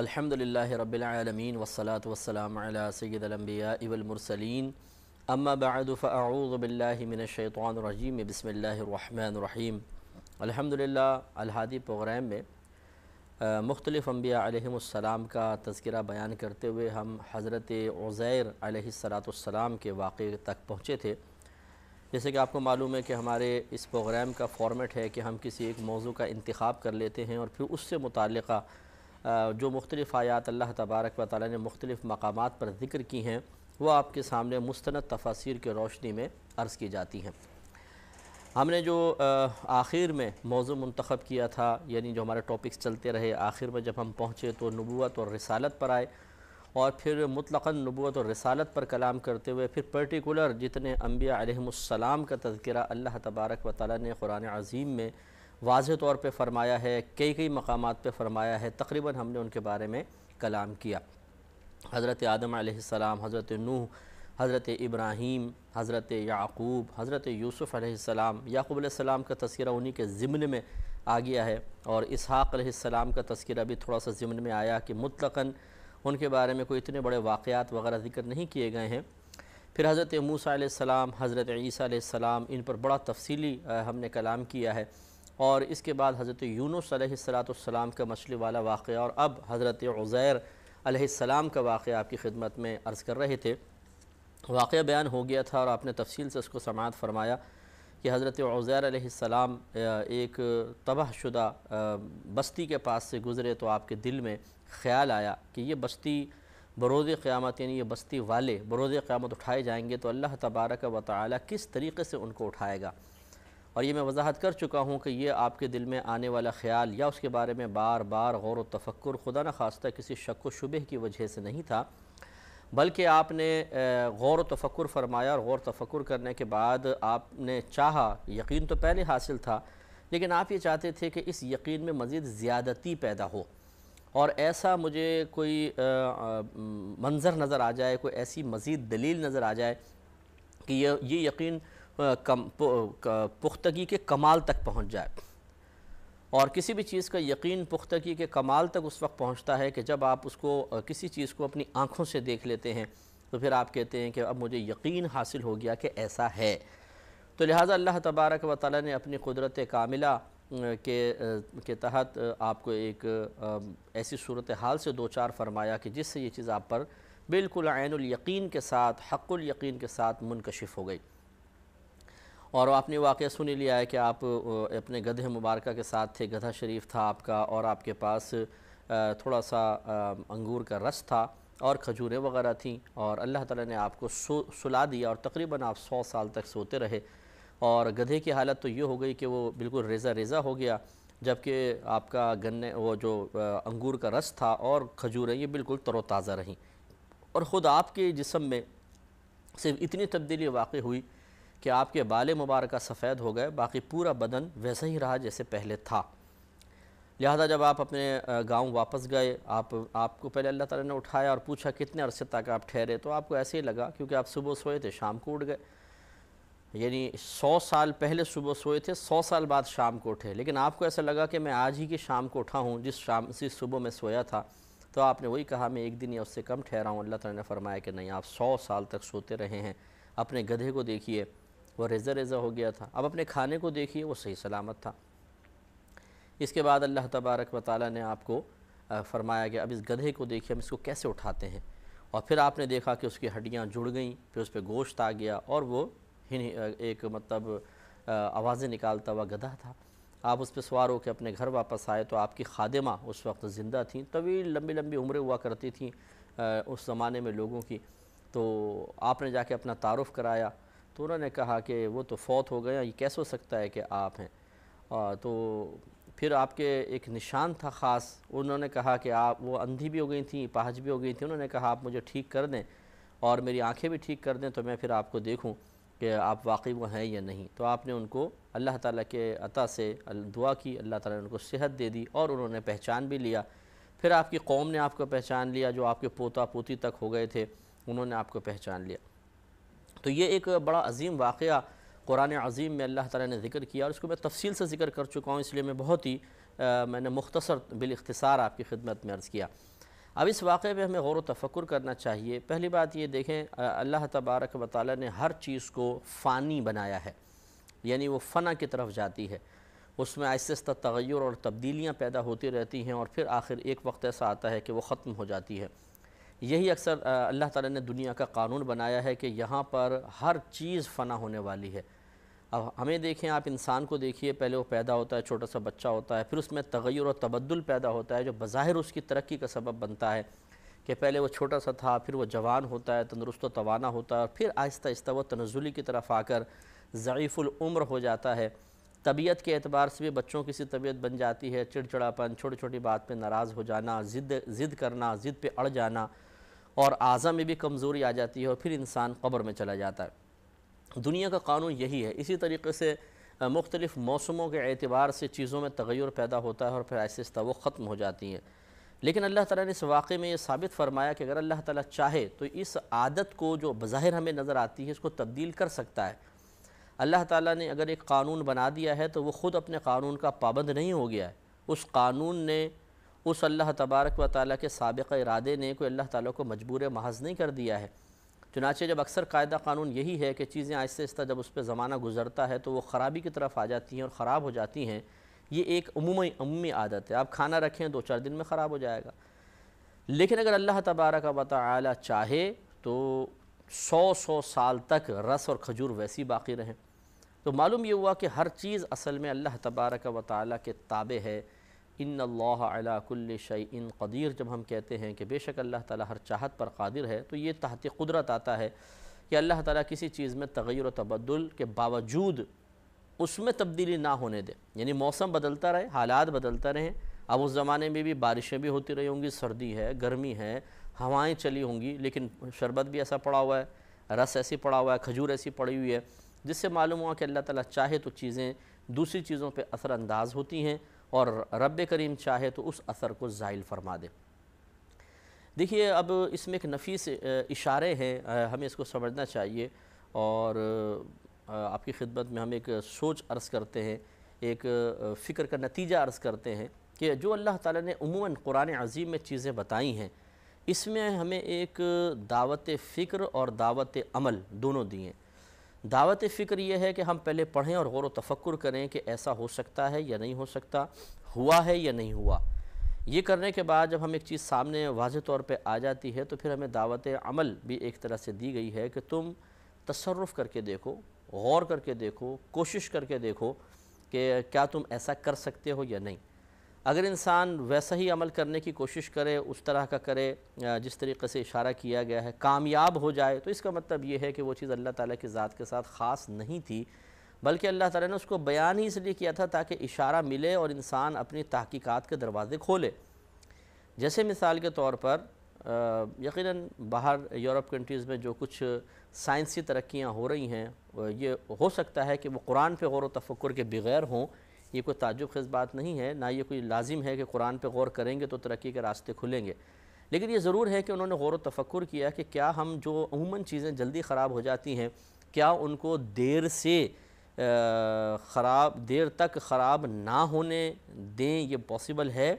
الحمدللہ رب العالمین والصلاة والسلام علی سید الانبیاء والمرسلین اما بعد فاعوذ باللہ من الشیطان الرجیم بسم اللہ الرحمن الرحیم۔ الحمدللہ الہادی پروگرام میں مختلف انبیاء علیہ السلام کا تذکرہ بیان کرتے ہوئے ہم حضرت عزیر علیہ السلام کے واقعے تک پہنچے تھے۔ جیسے کہ آپ کو معلوم ہے کہ ہمارے اس پروگرام کا فارمیٹ ہے کہ ہم کسی ایک موضوع کا انتخاب کر لیتے ہیں اور پھر اس سے متعلقہ جو مختلف آیات اللہ تبارک و تعالی نے مختلف مقامات پر ذکر کی ہیں وہ آپ کے سامنے مستند تفاسیر کی روشنی میں عرض کی جاتی ہیں۔ ہم نے جو آخر میں موضوع منتخب کیا تھا، یعنی جو ہمارے ٹاپکس چلتے رہے، آخر میں جب ہم پہنچے تو نبوت اور رسالت پر آئے اور پھر مطلقاً نبوت اور رسالت پر کلام کرتے ہوئے پھر پرٹیکولر جتنے انبیاء علیہ السلام کا تذکرہ اللہ تبارک و تعالی نے قرآن عظیم میں واضح طور پہ فرمایا ہے، کئی مقامات پہ فرمایا ہے، تقریباً ہم نے ان کے بارے میں کلام کیا۔ حضرت آدم علیہ السلام، حضرت نوح، حضرت ابراہیم، حضرت یعقوب، حضرت یوسف علیہ السلام، یعقوب علیہ السلام کا تذکرہ انہی کے ضمن میں آ گیا ہے، اور اسحاق علیہ السلام کا تذکرہ بھی تھوڑا سا ضمن میں آیا کہ مطلقاً ان کے بارے میں کوئی اتنے بڑے واقعات وغیرہ ذکر نہیں کیے گئے ہیں۔ پھر حضرت موسیٰ علیہ السلام، حضرت عیسیٰ علیہ السلام، ان پر بڑا تفصیلی ہم نے کلام کیا ہے، اور اس کے بعد حضرت یونس علیہ السلام کا مچھلی والا واقعہ، اور اب حضرت عزیر علیہ السلام کا واقعہ آپ کی خدمت میں عرض کر رہے تھے۔ واقعہ بیان ہو گیا تھا اور آپ نے تفصیل سے اس کو سماعت فرمایا کہ حضرت عزیر علیہ السلام ایک تباہ شدہ بستی کے پاس سے گزرے تو آپ کے دل میں خیال آیا کہ یہ بستی بروز قیامت، یعنی یہ بستی والے بروز قیامت اٹھائے جائیں گے تو اللہ تبارک و تعالی کس طریقے سے ان کو اٹھائے گا۔ اور یہ میں وضاحت کر چکا ہوں کہ یہ آپ کے دل میں آنے والا خیال یا اس کے بارے میں بار بار غور و تفکر خدا نخواستہ کسی شک و شبہ کی وجہ سے نہیں تھا، بلکہ آپ نے غور و تفکر فرمایا، اور غور و تفکر کرنے کے بعد آپ نے چاہا، یقین تو پہلے حاصل تھا لیکن آپ یہ چاہتے تھے کہ اس یقین میں مزید زیادتی پیدا ہو، اور ایسا مجھے کوئی منظر نظر آ جائے، کوئی ایسی مزید دلیل نظر آ جائے کہ یہ یقین پختگی کے کمال تک پہنچ جائے۔ اور کسی بھی چیز کا یقین پختگی کے کمال تک اس وقت پہنچتا ہے کہ جب آپ اس کو کسی چیز کو اپنی آنکھوں سے دیکھ لیتے ہیں تو پھر آپ کہتے ہیں کہ اب مجھے یقین حاصل ہو گیا کہ ایسا ہے۔ تو لہٰذا اللہ تبارک و تعالی نے اپنی قدرت کاملہ کے تحت آپ کو ایک ایسی صورتحال سے دوچار فرمایا کہ جس سے یہ چیز آپ پر بالکل عین الیقین کے ساتھ، حق الیقین کے ساتھ منکشف ہو گئی۔ اور آپ نے واقعہ سنی لیا ہے کہ آپ اپنے گدھے مبارکہ کے ساتھ تھے، گدھا شریف تھا آپ کا، اور آپ کے پاس تھوڑا سا انگور کا رس تھا اور کھجوریں وغیرہ تھیں، اور اللہ تعالیٰ نے آپ کو سلا دیا اور تقریباً آپ 100 سال تک سوتے رہے، اور گدھے کی حالت تو یہ ہو گئی کہ وہ بالکل ریزہ ہو گیا، جبکہ آپ کا وہ جو انگور کا رس تھا اور کھجوریں یہ بالکل تر و تازہ رہیں، اور خود آپ کے جسم میں صرف اتنی تبدیلی واقع ہوئی کہ آپ کے بال مبارکہ سفید ہو گئے، باقی پورا بدن ویسا ہی رہا جیسے پہلے تھا۔ لہذا جب آپ اپنے گاؤں واپس گئے، آپ کو پہلے اللہ تعالیٰ نے اٹھایا اور پوچھا کتنے عرصے تک آپ ٹھہرے، تو آپ کو ایسے ہی لگا کیونکہ آپ صبح سوئے تھے شام کو اٹھ گئے، یعنی 100 سال پہلے صبح سوئے تھے، 100 سال بعد شام کو اٹھے، لیکن آپ کو ایسا لگا کہ میں آج ہی کی شام کو اٹھا ہوں جس صبح میں سویا تھا، تو آپ نے وہی کہا میں ایک دن یا اس سے کم ٹھہرا ہوں۔ اللہ تعالیٰ نے فرمایا کہ نہیں، آپ 100 سال تک سوتے رہے ہیں۔ اپنے گدھے کو دیکھیے، وہ ریزہ ہو گیا تھا، اب اپنے کھانے کو دیکھیے، وہ صحیح سلامت تھا۔ اس کے بعد اللہ تبارک و تعالیٰ نے آپ کو فرمایا کہ اب اس گدھے کو دیکھیے ہم اس کو کیسے اٹھاتے ہیں، اور پھر آپ نے دیکھا کہ اس کی ہڈیاں جڑ گئیں، پھر اس پہ گوشت آ گیا، اور وہ ایک آوازیں نکالتا ہوا گدھا تھا۔ آپ اس پہ سوار ہو کے اپنے گھر واپس آئے تو آپ کی خادمہ اس وقت زندہ تھیں، طویل لمبی عمریں ہوا کرتی تھیں اس زمانے میں لوگوں کی، تو آپ نے جا کے اپنا تعارف کرایا تو انہوں نے کہا کہ وہ تو فوت ہو گئے، یہ کیسے ہو سکتا ہے کہ آپ ہیں؟ تو پھر آپ کے ایک نشان تھا خاص، انہوں نے کہا کہ آپ وہ اندھی بھی ہو گئی تھیں، پاہج بھی ہو گئی تھیں، انہوں نے کہا آپ مجھے ٹھیک کر دیں اور میری آنکھیں بھی ٹھیک کر دیں تو میں پھر آپ کو دیکھوں کہ آپ واقعی وہ ہیں یا نہیں۔ تو آپ نے ان کو اللہ تعالیٰ کے عطا سے دعا کی، اللہ تعالیٰ نے ان کو صحت دے دی اور انہوں نے پہچان بھی لیا۔ پھر آپ کی قوم نے آپ کو پہچان لیا، جو آپ کے پوتا پوتی تک ہو گئے تھے انہوں نے آپ کو پہچان لیا۔ تو یہ ایک بڑا عظیم واقعہ قرآن عظیم میں اللہ تعالیٰ نے ذکر کیا، اور اس کو میں تفصیل سے ذکر کر چکا ہوں، اس لیے میں بہت ہی میں نے مختصر بالاختصار آپ کی خدمت میں عرض کیا۔ اب اس واقعے پہ ہمیں غور و تفکر کرنا چاہیے۔ پہلی بات یہ دیکھیں، اللہ تبارک و تعالیٰ نے ہر چیز کو فانی بنایا ہے، یعنی وہ فنا کی طرف جاتی ہے، اس میں آہستہ آہستہ تغیر اور تبدیلیاں پیدا ہوتی رہتی ہیں، اور پھر آخر ایک وقت ایسا آتا ہے کہ وہ ختم ہو جاتی ہے۔ یہی اکثر اللہ تعالیٰ نے دنیا کا قانون بنایا ہے کہ یہاں پر ہر چیز فنا ہونے والی ہے۔ اب ہمیں دیکھیں، آپ انسان کو دیکھیے، پہلے وہ پیدا ہوتا ہے، چھوٹا سا بچہ ہوتا ہے، پھر اس میں تغیر اور تبدل پیدا ہوتا ہے جو بظاہر اس کی ترقی کا سبب بنتا ہے کہ پہلے وہ چھوٹا سا تھا، پھر وہ جوان ہوتا ہے، تندرست و توانا ہوتا ہے، پھر آہستہ آہستہ وہ تنزلی کی طرف آ کر ضعیف العمر ہو جاتا ہے۔ طبیعت کے اعتبار سے بھی بچوں کی سی طبیعت بن جاتی ہے، چڑچڑاپن، چھوٹی چھوٹی بات پہ ناراض ہو جانا، ضد کرنا، ضد پہ اڑ جانا، اور اعضاء میں بھی کمزوری آ جاتی ہے، اور پھر انسان قبر میں چلا جاتا ہے۔ دنیا کا قانون یہی ہے۔ اسی طریقے سے مختلف موسموں کے اعتبار سے چیزوں میں تغیر پیدا ہوتا ہے، اور پھر آہستہ آہستہ وہ ختم ہو جاتی ہیں۔ لیکن اللہ تعالیٰ نے اس واقعے میں یہ ثابت فرمایا کہ اگر اللہ تعالیٰ چاہے تو اس عادت کو جو بظاہر ہمیں نظر آتی ہے اس کو تبدیل کر سکتا ہے۔ اللہ تعالیٰ نے اگر ایک قانون بنا دیا ہے تو وہ خود اپنے قانون کا پابند نہیں ہو گیا ہے، اس قانون نے، اس اللہ تبارک و تعالیٰ کے سابق ارادے نے کوئی اللہ تعالیٰ کو مجبور محض نہیں کر دیا ہے۔ چنانچہ جب اکثر قاعدہ قانون یہی ہے کہ چیزیں آہستہ آہستہ جب اس پہ زمانہ گزرتا ہے تو وہ خرابی کی طرف آ جاتی ہیں اور خراب ہو جاتی ہیں۔ یہ ایک عمومی عادت ہے، آپ کھانا رکھیں 2-4 دن میں خراب ہو جائے گا، لیکن اگر اللہ تبارک و تعالیٰ چاہے تو 100 سال تک رس اور کھجور ویسی باقی رہیں۔ تو معلوم یہ ہوا کہ ہر چیز اصل میں اللہ تبارک و تعالیٰ کے تابع ہے۔ ان اللہ علی کل شیء قدیر، جب ہم کہتے ہیں کہ بے شک اللہ تعالیٰ ہر چاہت پر قادر ہے، تو یہ تحت قدرت آتا ہے کہ اللہ تعالیٰ کسی چیز میں تغیر و تبدل کے باوجود اس میں تبدیلی نہ ہونے دے، یعنی موسم بدلتا رہے، حالات بدلتا رہیں۔ اب اس زمانے میں بھی بارشیں بھی ہوتی رہی ہوں گی، سردی ہے، گرمی ہے، ہوائیں چلی ہوں گی، لیکن شربت بھی ایسا پڑا ہوا ہے، رس ایسی پڑا ہوا ہے، کھجور ایسی پڑی ہوئی ہے، جس سے معلوم ہوا کہ اللہ تعالیٰ چاہے تو چیزیں دوسری چیزوں پہ اثر انداز ہوتی ہیں، اور رب کریم چاہے تو اس اثر کو زائل فرما دے۔ دیکھیے، اب اس میں ایک نفیس اشارے ہیں، ہمیں اس کو سمجھنا چاہیے، اور آپ کی خدمت میں ہم ایک سوچ عرض کرتے ہیں، ایک فکر کا نتیجہ عرض کرتے ہیں کہ جو اللہ تعالیٰ نے عموماً قرآن عظیم میں چیزیں بتائی ہیں، اس میں ہمیں ایک دعوت فکر اور دعوت عمل دونوں دی ہیں۔ دعوت فکر یہ ہے کہ ہم پہلے پڑھیں اور غور و تفکر کریں کہ ایسا ہو سکتا ہے یا نہیں ہو سکتا، ہوا ہے یا نہیں ہوا۔ یہ کرنے کے بعد جب ہم ایک چیز سامنے واضح طور پہ آ جاتی ہے تو پھر ہمیں دعوت عمل بھی ایک طرح سے دی گئی ہے کہ تم تصرف کر کے دیکھو، غور کر کے دیکھو، کوشش کر کے دیکھو کہ کیا تم ایسا کر سکتے ہو یا نہیں۔ اگر انسان ویسا ہی عمل کرنے کی کوشش کرے، اس طرح کا کرے جس طریقے سے اشارہ کیا گیا ہے، کامیاب ہو جائے، تو اس کا مطلب یہ ہے کہ وہ چیز اللہ تعالیٰ کی ذات کے ساتھ خاص نہیں تھی، بلکہ اللہ تعالیٰ نے اس کو بیان ہی اس لیے کیا تھا تاکہ اشارہ ملے اور انسان اپنی تحقیقات کے دروازے کھولے۔ جیسے مثال کے طور پر یقیناً باہر یورپ کنٹریز میں جو کچھ سائنسی ترقیاں ہو رہی ہیں، یہ ہو سکتا ہے کہ وہ قرآن پہ غور و تفکر کے بغیر ہوں، یہ کوئی تعجب خیز بات نہیں ہے، نہ یہ کوئی لازم ہے کہ قرآن پہ غور کریں گے تو ترقی کے راستے کھلیں گے، لیکن یہ ضرور ہے کہ انہوں نے غور و تفکر کیا کہ کیا ہم جو عموماً چیزیں جلدی خراب ہو جاتی ہیں، کیا ان کو دیر تک خراب نہ ہونے دیں، یہ پاسبل ہے؟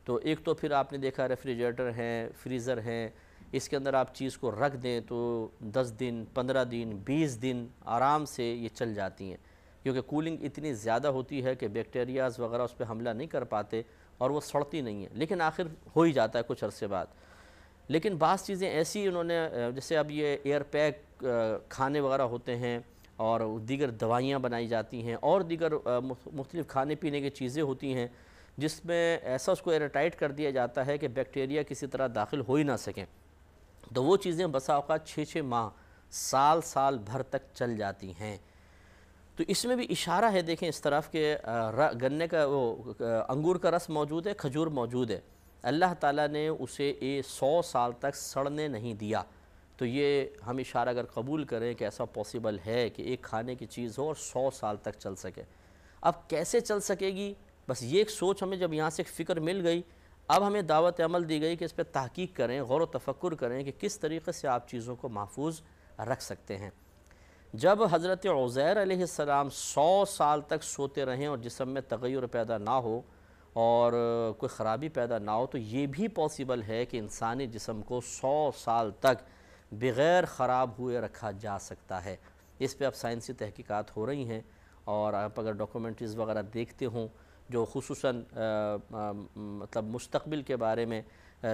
تو ایک تو پھر آپ نے دیکھا ریفریجریٹر ہیں، فریزر ہیں، اس کے اندر آپ چیز کو رکھ دیں تو 10 دن، 15 دن، 20 دن آرام سے یہ چل جاتی ہیں، کیونکہ کولنگ اتنی زیادہ ہوتی ہے کہ بیکٹیریاز وغیرہ اس پہ حملہ نہیں کر پاتے اور وہ سڑتی نہیں ہیں، لیکن آخر ہو ہی جاتا ہے کچھ عرصے بعد۔ لیکن بعض چیزیں ایسی انہوں نے، جیسے اب یہ ایئر پیک کھانے وغیرہ ہوتے ہیں، اور دیگر دوائیاں بنائی جاتی ہیں، اور دیگر مختلف کھانے پینے کی چیزیں ہوتی ہیں جس میں ایسا اس کو ایئر ٹائٹ کر دیا جاتا ہے کہ بیکٹیریا کسی طرح داخل ہو ہی نہ سکیں، تو وہ چیزیں بسا اوقات 6 ماہ، سال بھر تک چل جاتی ہیں۔ تو اس میں بھی اشارہ ہے، دیکھیں اس طرف کہ گنے کا وہ انگور کا رس موجود ہے، کھجور موجود ہے، اللہ تعالیٰ نے اسے 100 سال تک سڑنے نہیں دیا، تو یہ ہم اشارہ اگر قبول کریں کہ ایسا پاسبل ہے کہ ایک کھانے کی چیز ہو اور 100 سال تک چل سکے۔ اب کیسے چل سکے گی؟ بس یہ ایک سوچ ہمیں جب یہاں سے ایک فکر مل گئی، اب ہمیں دعوت عمل دی گئی کہ اس پہ تحقیق کریں، غور و تفکر کریں کہ کس طریقے سے آپ چیزوں کو محفوظ رکھ سکتے ہیں۔ جب حضرت عزیر علیہ السلام 100 سال تک سوتے رہیں اور جسم میں تغیر پیدا نہ ہو، اور کوئی خرابی پیدا نہ ہو، تو یہ بھی پاسبل ہے کہ انسانی جسم کو 100 سال تک بغیر خراب ہوئے رکھا جا سکتا ہے۔ اس پہ اب سائنسی تحقیقات ہو رہی ہیں، اور آپ اگر ڈاکومنٹریز وغیرہ دیکھتے ہوں جو خصوصاً مطلب مستقبل کے بارے میں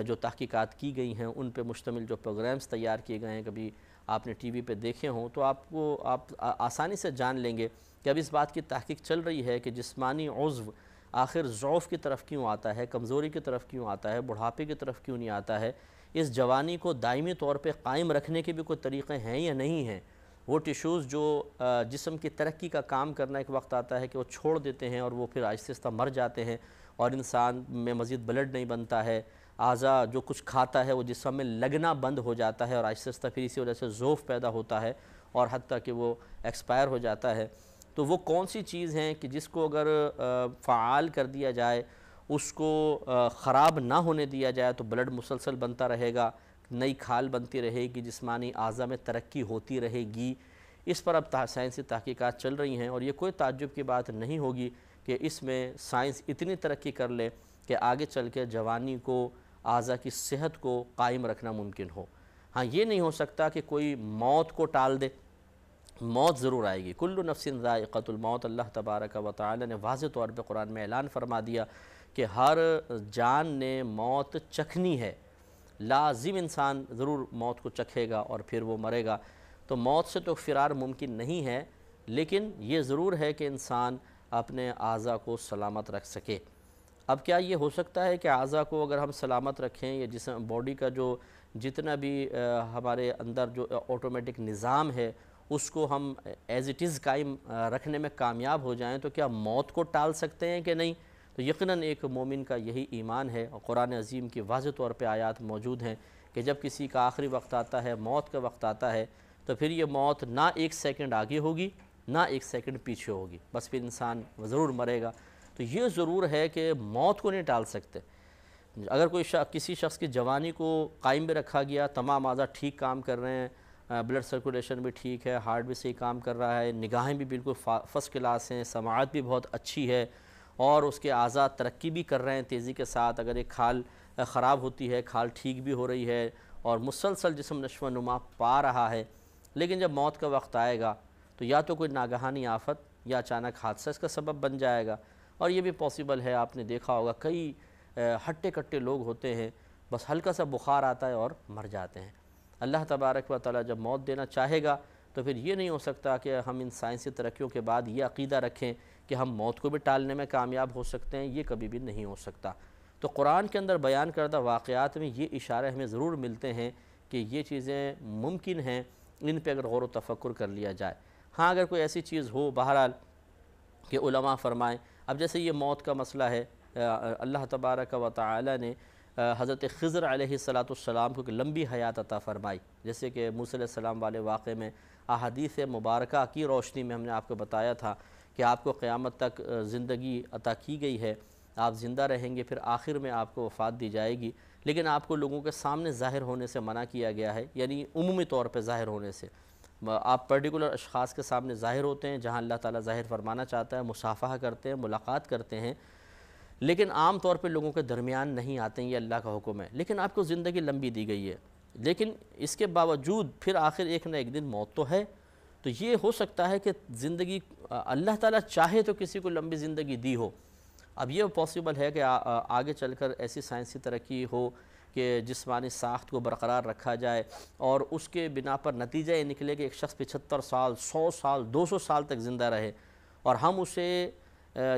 جو تحقیقات کی گئی ہیں ان پہ مشتمل جو پروگرامز تیار کیے گئے ہیں، کبھی آپ نے ٹی وی پہ دیکھے ہوں تو آپ آسانی سے جان لیں گے کہ اب اس بات کی تحقیق چل رہی ہے کہ جسمانی عضو آخر ضعف کی طرف کیوں آتا ہے، کمزوری کی طرف کیوں آتا ہے، بڑھاپے کی طرف کیوں نہیں آتا ہے، اس جوانی کو دائمی طور پہ قائم رکھنے کے بھی کوئی طریقے ہیں یا نہیں ہیں۔ وہ ٹیشوز جو جسم کی ترقی کا کام کرنا ایک وقت آتا ہے کہ وہ چھوڑ دیتے ہیں اور وہ پھر آہستہ آہستہ مر جاتے ہیں، اور انسان میں مزید بلڈ نہیں بنتا ہے، اعضاء جو کچھ کھاتا ہے وہ جسم میں لگنا بند ہو جاتا ہے، اور آہستہ آہستہ پھر اسی وجہ سے ضعف پیدا ہوتا ہے اور حتیٰ کہ وہ ایکسپائر ہو جاتا ہے۔ تو وہ کون سی چیز ہیں کہ جس کو اگر فعال کر دیا جائے، اس کو خراب نہ ہونے دیا جائے تو بلڈ مسلسل بنتا رہے گا، نئی کھال بنتی رہے گی، جسمانی اعضاء میں ترقی ہوتی رہے گی۔ اس پر اب سائنسی تحقیقات چل رہی ہیں، اور یہ کوئی تعجب کی بات نہیں ہوگی کہ اس میں سائنس اتنی ترقی کر لے کہ آگے چل کے جوانی کو، اعضاء کی صحت کو قائم رکھنا ممکن ہو۔ ہاں، یہ نہیں ہو سکتا کہ کوئی موت کو ٹال دے، موت ضرور آئے گی، کل نفس ذائقۃ الموت، اللہ تبارک و تعالی نے واضح طور پہ قرآن میں اعلان فرما دیا کہ ہر جان نے موت چکھنی ہے، لازم انسان ضرور موت کو چکھے گا اور پھر وہ مرے گا۔ تو موت سے تو فرار ممکن نہیں ہے، لیکن یہ ضرور ہے کہ انسان اپنے اعضاء کو سلامت رکھ سکے۔ اب کیا یہ ہو سکتا ہے کہ اعضاء کو اگر ہم سلامت رکھیں، یا جسم باڈی کا جو جتنا بھی ہمارے اندر جو آٹومیٹک نظام ہے اس کو ہم ایز اٹ از قائم رکھنے میں کامیاب ہو جائیں، تو کیا موت کو ٹال سکتے ہیں کہ نہیں؟ تو یقیناً ایک مومن کا یہی ایمان ہے، اور قرآن عظیم کی واضح طور پہ آیات موجود ہیں کہ جب کسی کا آخری وقت آتا ہے، موت کا وقت آتا ہے، تو پھر یہ موت نہ ایک سیکنڈ آگے ہوگی نہ ایک سیکنڈ پیچھے ہوگی، بس پھر انسان ضرور مرے گا۔ تو یہ ضرور ہے کہ موت کو نہیں ٹال سکتے۔ اگر کوئی کسی شخص کی جوانی کو قائم بھی رکھا گیا، تمام اعضاء ٹھیک کام کر رہے ہیں، بلڈ سرکولیشن بھی ٹھیک ہے، ہارٹ بھی صحیح کام کر رہا ہے، نگاہیں بھی بالکل فرسٹ کلاس ہیں، سماعت بھی بہت اچھی ہے، اور اس کے اعضاء ترقی بھی کر رہے ہیں تیزی کے ساتھ، اگر ایک کھال خراب ہوتی ہے، کھال ٹھیک بھی ہو رہی ہے، اور مسلسل جسم نشو و نما پا رہا ہے، لیکن جب موت کا وقت آئے گا تو یا تو کوئی ناگہانی آفت یا اچانک حادثہ اس کا سبب بن جائے گا۔ اور یہ بھی پاسبل ہے، آپ نے دیکھا ہوگا کئی ہٹے کٹے لوگ ہوتے ہیں، بس ہلکا سا بخار آتا ہے اور مر جاتے ہیں۔ اللہ تبارک و تعالی جب موت دینا چاہے گا تو پھر یہ نہیں ہو سکتا کہ ہم ان سائنسی ترقیوں کے بعد یہ عقیدہ رکھیں کہ ہم موت کو بھی ٹالنے میں کامیاب ہو سکتے ہیں، یہ کبھی بھی نہیں ہو سکتا۔ تو قرآن کے اندر بیان کردہ واقعات میں یہ اشارے ہمیں ضرور ملتے ہیں کہ یہ چیزیں ممکن ہیں، ان پہ اگر غور و تفکر کر لیا جائے۔ ہاں، اگر کوئی ایسی چیز ہو بہرحال کہ علماء فرمائیں، اب جیسے یہ موت کا مسئلہ ہے، اللہ تبارک و تعالی نے حضرت خضر علیہ السلام کو لمبی حیات عطا فرمائی، جیسے کہ موسیٰ علیہ السلام والے واقعے میں احادیث مبارکہ کی روشنی میں ہم نے آپ کو بتایا تھا کہ آپ کو قیامت تک زندگی عطا کی گئی ہے، آپ زندہ رہیں گے، پھر آخر میں آپ کو وفات دی جائے گی، لیکن آپ کو لوگوں کے سامنے ظاہر ہونے سے منع کیا گیا ہے، یعنی عمومی طور پہ ظاہر ہونے سے۔ آپ پرٹیکولر اشخاص کے سامنے ظاہر ہوتے ہیں جہاں اللہ تعالیٰ ظاہر فرمانا چاہتا ہے، مصافحہ کرتے ہیں، ملاقات کرتے ہیں، لیکن عام طور پہ لوگوں کے درمیان نہیں آتے ہیں، یہ اللہ کا حکم ہے، لیکن آپ کو زندگی لمبی دی گئی ہے، لیکن اس کے باوجود پھر آخر ایک نہ ایک دن موت تو ہے۔ تو یہ ہو سکتا ہے کہ زندگی اللہ تعالیٰ چاہے تو کسی کو لمبی زندگی دی ہو۔ اب یہ پاسبل ہے کہ آگے چل کر ایسی سائنسی ترقی ہو کہ جسمانی ساخت کو برقرار رکھا جائے، اور اس کے بنا پر نتیجہ یہ نکلے کہ ایک شخص 75 سال، 100 سال، 200 سال تک زندہ رہے، اور ہم اسے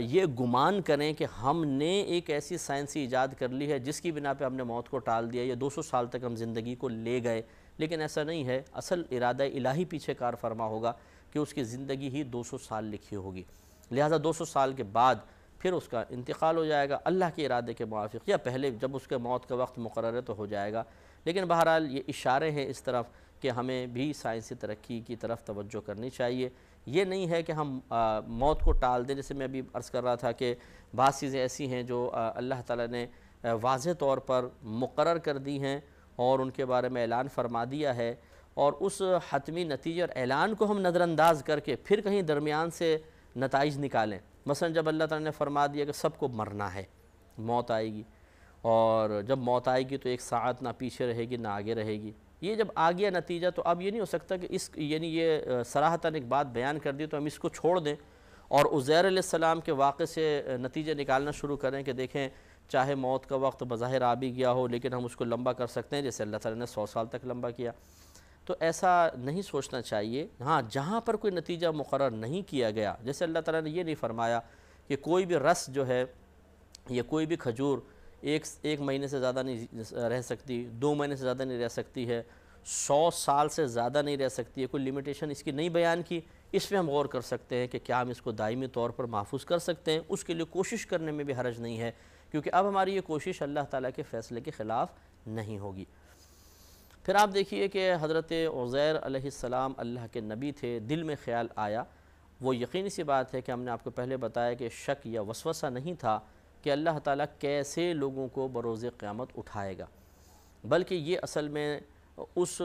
یہ گمان کریں کہ ہم نے ایک ایسی سائنسی ایجاد کر لی ہے جس کی بنا پہ ہم نے موت کو ٹال دیا، یا 200 سال تک ہم زندگی کو لے گئے، لیکن ایسا نہیں ہے۔ اصل ارادہ الہی پیچھے کار فرما ہوگا کہ اس کی زندگی ہی 200 سال لکھی ہوگی، لہذا 200 سال کے بعد پھر اس کا انتقال ہو جائے گا اللہ کے ارادے کے موافق، یا پہلے جب اس کے موت کا وقت مقرر ہے تو ہو جائے گا۔ لیکن بہرحال یہ اشارے ہیں اس طرف کہ ہمیں بھی سائنسی ترقی کی طرف توجہ کرنی چاہیے۔ یہ نہیں ہے کہ ہم موت کو ٹال دیں، جیسے میں ابھی عرض کر رہا تھا کہ بعض چیزیں ایسی ہیں جو اللہ تعالیٰ نے واضح طور پر مقرر کر دی ہیں اور ان کے بارے میں اعلان فرما دیا ہے، اور اس حتمی نتیجے اور اعلان کو ہم نظر انداز کر کے پھر کہیں درمیان سے نتائج نکالیں۔ مثلا جب اللہ تعالیٰ نے فرما دیا کہ سب کو مرنا ہے، موت آئے گی، اور جب موت آئے گی تو ایک ساعت نہ پیچھے رہے گی نہ آگے رہے گی۔ یہ جب آ گیا نتیجہ تو اب یہ نہیں ہو سکتا کہ یعنی یہ صراحتاً ایک بات بیان کر دی تو ہم اس کو چھوڑ دیں اور عزیر علیہ السلام کے واقعے سے نتیجہ نکالنا شروع کریں کہ دیکھیں چاہے موت کا وقت بظاہر آ بھی گیا ہو لیکن ہم اس کو لمبا کر سکتے ہیں، جیسے اللہ تعالیٰ نے 100 سال تک لمبا کیا۔ تو ایسا نہیں سوچنا چاہیے۔ ہاں، جہاں پر کوئی نتیجہ مقرر نہیں کیا گیا، جیسے اللہ تعالیٰ نے یہ نہیں فرمایا کہ کوئی بھی رس جو ہے یا کوئی بھی کھجور ایک مہینے سے زیادہ نہیں رہ سکتی، 2 مہینے سے زیادہ نہیں رہ سکتی ہے، 100 سال سے زیادہ نہیں رہ سکتی ہے، کوئی لیمیٹیشن اس کی نہیں بیان کی، اس پہ ہم غور کر سکتے ہیں کہ کیا ہم اس کو دائمی طور پر محفوظ کر سکتے ہیں۔ اس کے لیے کوشش کرنے میں بھی حرج نہیں ہے، کیونکہ اب ہماری یہ کوشش اللہ تعالیٰ کے فیصلے کے خلاف نہیں ہوگی۔ پھر آپ دیکھیے کہ حضرت عزیر علیہ السلام اللہ کے نبی تھے، دل میں خیال آیا، وہ یقینی سی بات ہے کہ ہم نے آپ کو پہلے بتایا کہ شک یا وسوسہ نہیں تھا کہ اللہ تعالیٰ کیسے لوگوں کو بروز قیامت اٹھائے گا، بلکہ یہ اصل میں اس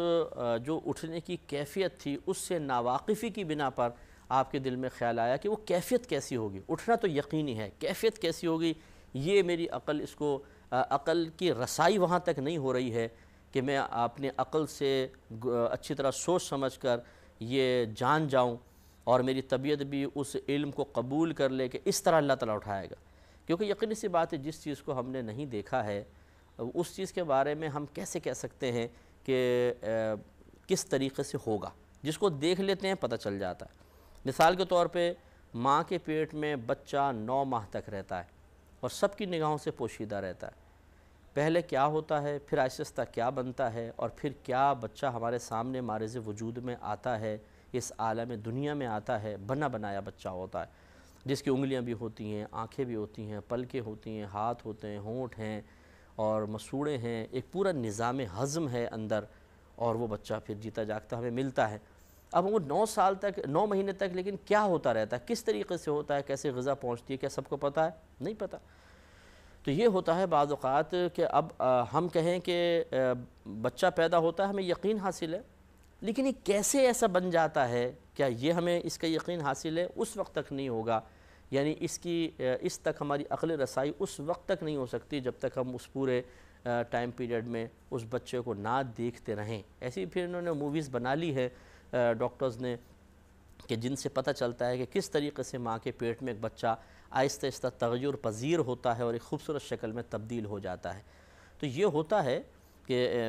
جو اٹھنے کی کیفیت تھی اس سے ناواقفی کی بنا پر آپ کے دل میں خیال آیا کہ وہ کیفیت کیسی ہوگی۔ اٹھنا تو یقینی ہے، کیفیت کیسی ہوگی یہ میری عقل کی رسائی وہاں تک نہیں ہو رہی ہے کہ میں اپنے عقل سے اچھی طرح سوچ سمجھ کر یہ جان جاؤں اور میری طبیعت بھی اس علم کو قبول کر لے کہ اس طرح اللہ تعالیٰ اٹھائے گا۔ کیونکہ یقینی سی بات ہے جس چیز کو ہم نے نہیں دیکھا ہے اس چیز کے بارے میں ہم کیسے کہہ سکتے ہیں کہ کس طریقے سے ہوگا۔ جس کو دیکھ لیتے ہیں پتہ چل جاتا ہے۔ مثال کے طور پہ ماں کے پیٹ میں بچہ 9 ماہ تک رہتا ہے اور سب کی نگاہوں سے پوشیدہ رہتا ہے۔ پہلے کیا ہوتا ہے، پھر آہستہ آہستہ کیا بنتا ہے، اور پھر کیا بچہ ہمارے سامنے معرض وجود میں آتا ہے، اس عالم دنیا میں آتا ہے، بنا بنایا بچہ ہوتا ہے جس کی انگلیاں بھی ہوتی ہیں، آنکھیں بھی ہوتی ہیں، پلکیں ہوتی ہیں، ہاتھ ہوتے ہیں، ہونٹ ہیں اور مسوڑے ہیں، ایک پورا نظام ہضم ہے اندر، اور وہ بچہ پھر جیتا جاگتا ہمیں ملتا ہے۔ اب وہ 9 سال تک، 9 مہینے تک لیکن کیا ہوتا رہتا ہے، کس طریقے سے ہوتا ہے، کیسے غذا پہنچتی ہے، کیا سب کو پتہ ہے؟ نہیں پتہ۔ تو یہ ہوتا ہے بعض اوقات کہ اب ہم کہیں کہ بچہ پیدا ہوتا ہے ہمیں یقین حاصل ہے، لیکن یہ کیسے ایسا بن جاتا ہے، کیا یہ ہمیں اس کا یقین حاصل ہے؟ اس وقت تک نہیں ہوگا، یعنی اس تک ہماری عقل رسائی اس وقت تک نہیں ہو سکتی جب تک ہم اس پورے ٹائم پیریڈ میں اس بچے کو نہ دیکھتے رہیں۔ ایسی پھر انہوں نے موویز بنا لی ہے ڈاکٹرز نے کہ جن سے پتہ چلتا ہے کہ کس طریقے سے ماں کے پیٹ میں ایک بچہ آہستہ آہستہ تغیر پذیر ہوتا ہے اور ایک خوبصورت شکل میں تبدیل ہو جاتا ہے۔ تو یہ ہوتا ہے کہ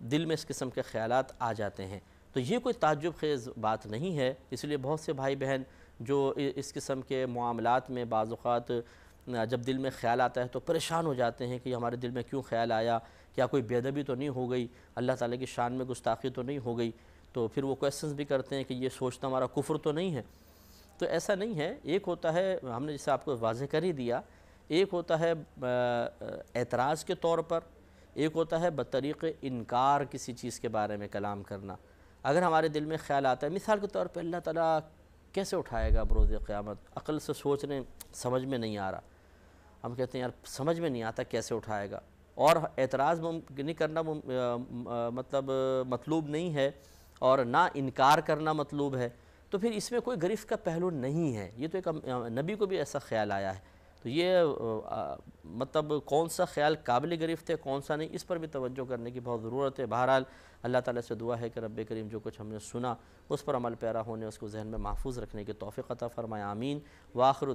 دل میں اس قسم کے خیالات آ جاتے ہیں، تو یہ کوئی تعجب خیز بات نہیں ہے۔ اس لیے بہت سے بھائی بہن جو اس قسم کے معاملات میں بعض اوقات جب دل میں خیال آتا ہے تو پریشان ہو جاتے ہیں کہ ہمارے دل میں کیوں خیال آیا، کیا کوئی بے ادبی تو نہیں ہو گئی، اللہ تعالیٰ کی شان میں گستاخی تو نہیں ہو گئی، تو پھر وہ کویسچنز بھی کرتے ہیں کہ یہ سوچنا ہمارا کفر تو نہیں ہے۔ تو ایسا نہیں ہے۔ ایک ہوتا ہے، ہم نے جسے آپ کو واضح کر ہی دیا، ایک ہوتا ہے اعتراض کے طور پر، ایک ہوتا ہے بطریق انکار کسی چیز کے بارے میں کلام کرنا۔ اگر ہمارے دل میں خیال آتا ہے مثال کے طور پہ اللہ تعالیٰ کیسے اٹھائے گا بروز قیامت، عقل سے سوچنے سمجھ میں نہیں آ رہا، ہم کہتے ہیں یار سمجھ میں نہیں آتا کیسے اٹھائے گا، اور اعتراض نہیں کرنا مطلوب نہیں ہے اور نہ انکار کرنا مطلوب ہے، تو پھر اس میں کوئی گرفت کا پہلو نہیں ہے۔ یہ تو ایک نبی کو بھی ایسا خیال آیا ہے، تو یہ کون سا خیال قابل گرفت ہے کون سا نہیں، اس پر بھی توجہ کرنے کی بہت ضرورت ہے۔ بہرحال اللہ تعالیٰ سے دعا ہے کہ رب کریم جو کچھ ہم نے سنا اس پر عمل پیرا ہونے، اس کو ذہن میں محفوظ رکھنے کی توفیق عطا فرمائے، آمین۔ وآخر